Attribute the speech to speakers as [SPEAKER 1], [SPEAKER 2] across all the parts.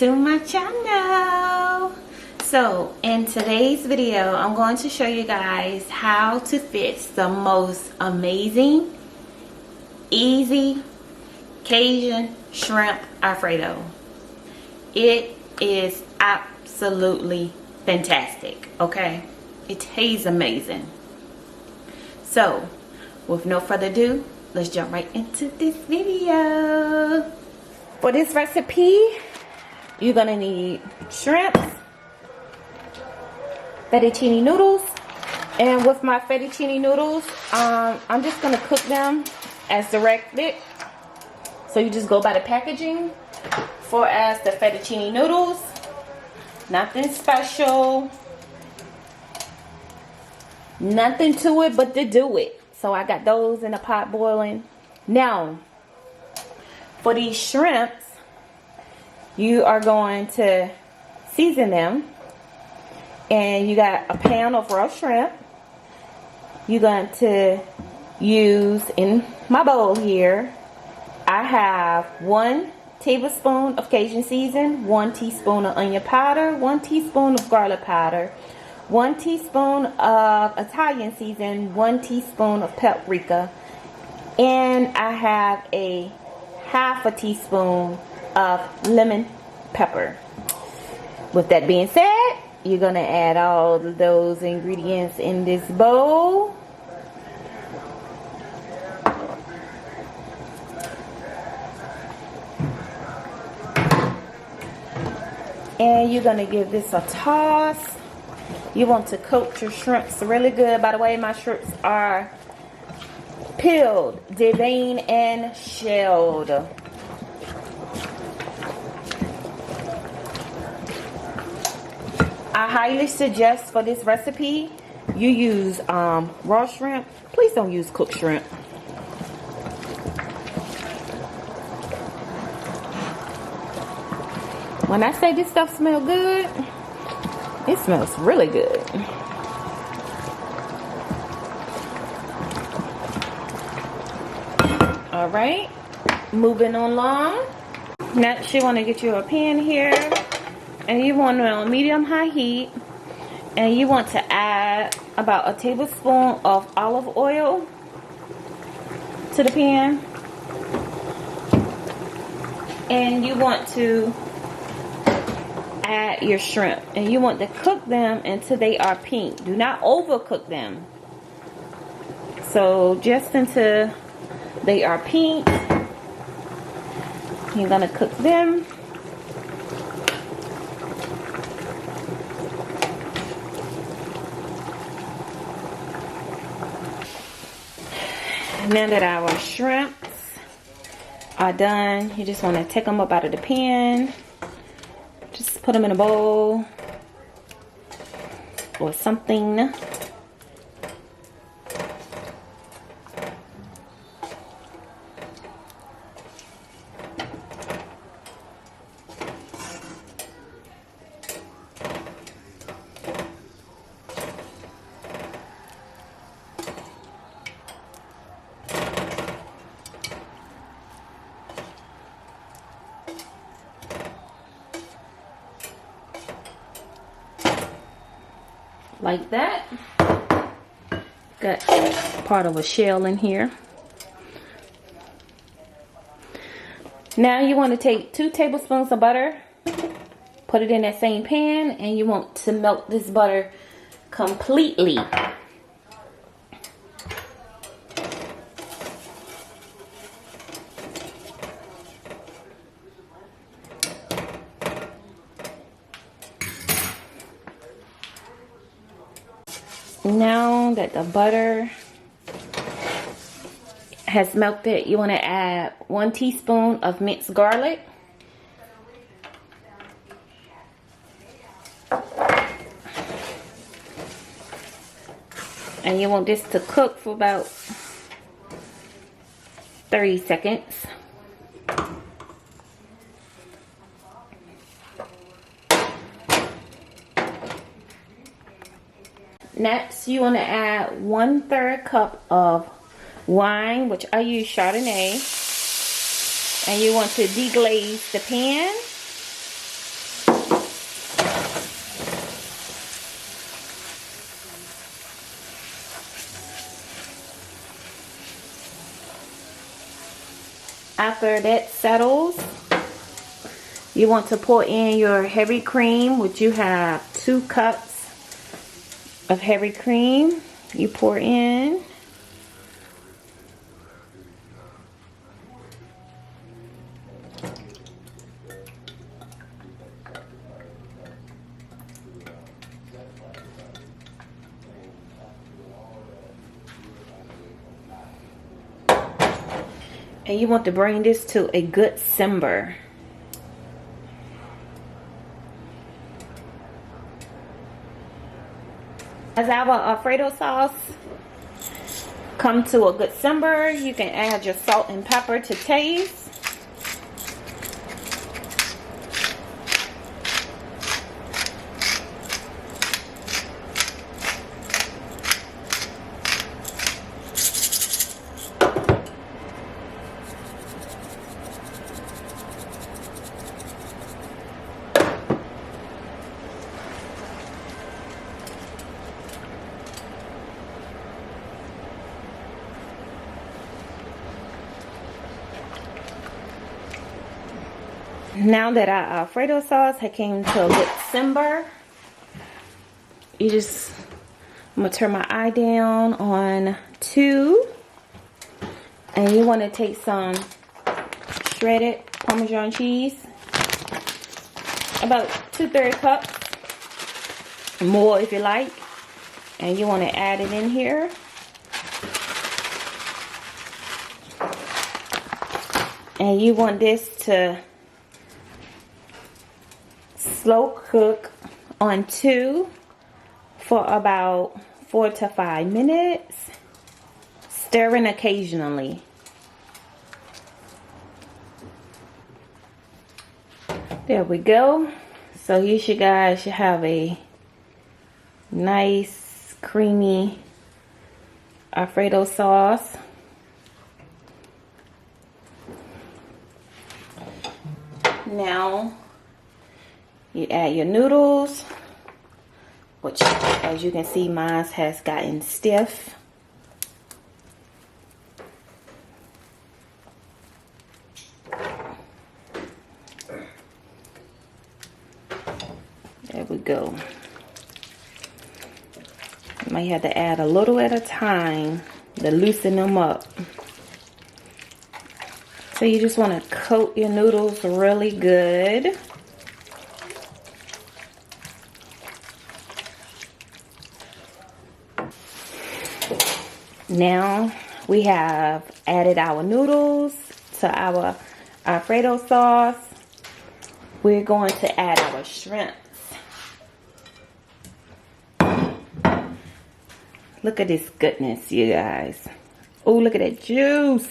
[SPEAKER 1] to my channel. So in today's video, I'm going to show you guys how to fix the most amazing, easy Cajun shrimp Alfredo. It is absolutely fantastic, okay? It tastes amazing. So with no further ado, let's jump right into this video. For this recipe, you're gonna need shrimps, fettuccine noodles, and with my fettuccine noodles, I'm just gonna cook them as directed. So you just go by the packaging. For as the fettuccine noodles, nothing special, nothing to it but to do it. So I got those in a pot boiling. Now, for these shrimps, you are going to season them. And you got a pan of raw shrimp. You're going to use, in my bowl here, I have 1 tablespoon of Cajun season, 1 teaspoon of onion powder, 1 teaspoon of garlic powder, 1 teaspoon of Italian season, 1 teaspoon of paprika, and I have a half a teaspoon of lemon pepper. With that being said, you're going to add all of those ingredients in this bowl. And you're going to give this a toss. You want to coat your shrimps really good. By the way, my shrimps are peeled, deveined, and shelled. I highly suggest for this recipe you use raw shrimp. Please don't use cooked shrimp. When I say this stuff smells good, it smells really good. All right, moving on along. Next, you want to get you a pan here, and you want it on medium-high heat, and you want to add about a tablespoon of olive oil to the pan, and you want to add your shrimp, and you want to cook them until they are pink. Do not overcook them. So just until they are pink, you're gonna cook them. Now that our shrimps are done, you just want to take them up out of the pan. Just put them in a bowl or something. Like that. Got part of a shell in here. Now you want to take 2 tablespoons of butter, put it in that same pan, and you want to melt this butter completely. Now that the butter has melted, you want to add 1 teaspoon of minced garlic. And you want this to cook for about 30 seconds. Next, you want to add 1/3 cup of wine, which I use Chardonnay, and you want to deglaze the pan. After that settles, you want to pour in your heavy cream, which you have 2 cups of heavy cream. You pour in. And you want to bring this to a good simmer. As our Alfredo sauce come to a good simmer, you can add your salt and pepper to taste. Now that our Alfredo sauce has came to a good simmer, I'm gonna turn my eye down on 2, and you want to take some shredded Parmesan cheese, about 2/3 cups, more if you like, and you want to add it in here. And you want this to slow cook on 2 for about 4 to 5 minutes, stirring occasionally. There we go. So you guys should have a nice creamy Alfredo sauce. Now you add your noodles, which as you can see mine has gotten stiff. There we go. You might have to add a little at a time to loosen them up. So you just want to coat your noodles really good. Now we have added our noodles to our Alfredo sauce. We're going to add our shrimps. Look at this goodness, you guys. Oh, look at that juice.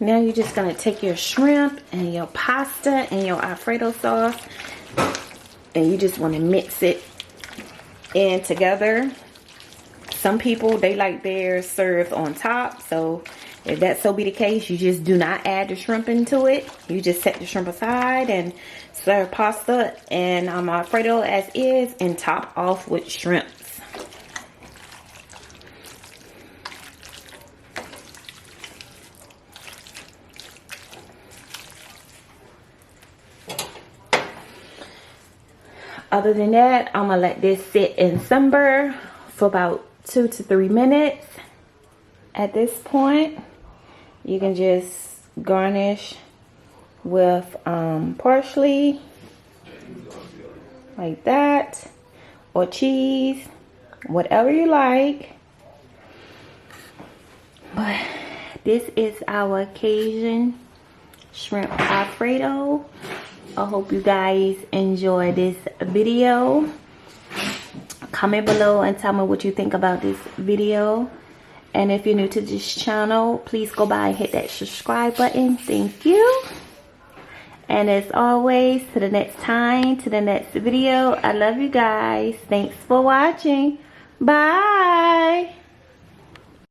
[SPEAKER 1] Now you're just going to take your shrimp and your pasta and your Alfredo sauce, and you just want to mix it in together. Some people, they like theirs served on top, so if that so be the case, you just do not add the shrimp into it. You just set the shrimp aside and serve pasta and Alfredo as is, and top off with shrimps. Other than that, I'm gonna let this sit and simmer for about 2 to 3 minutes. At this point, you can just garnish with parsley, like that, or cheese, whatever you like. But this is our Cajun shrimp Alfredo. I hope you guys enjoy this video. Comment below and tell me what you think about this video. And if you're new to this channel, please go by and hit that subscribe button. Thank you. And as always, to the next time, to the next video, I love you guys. Thanks for watching. Bye.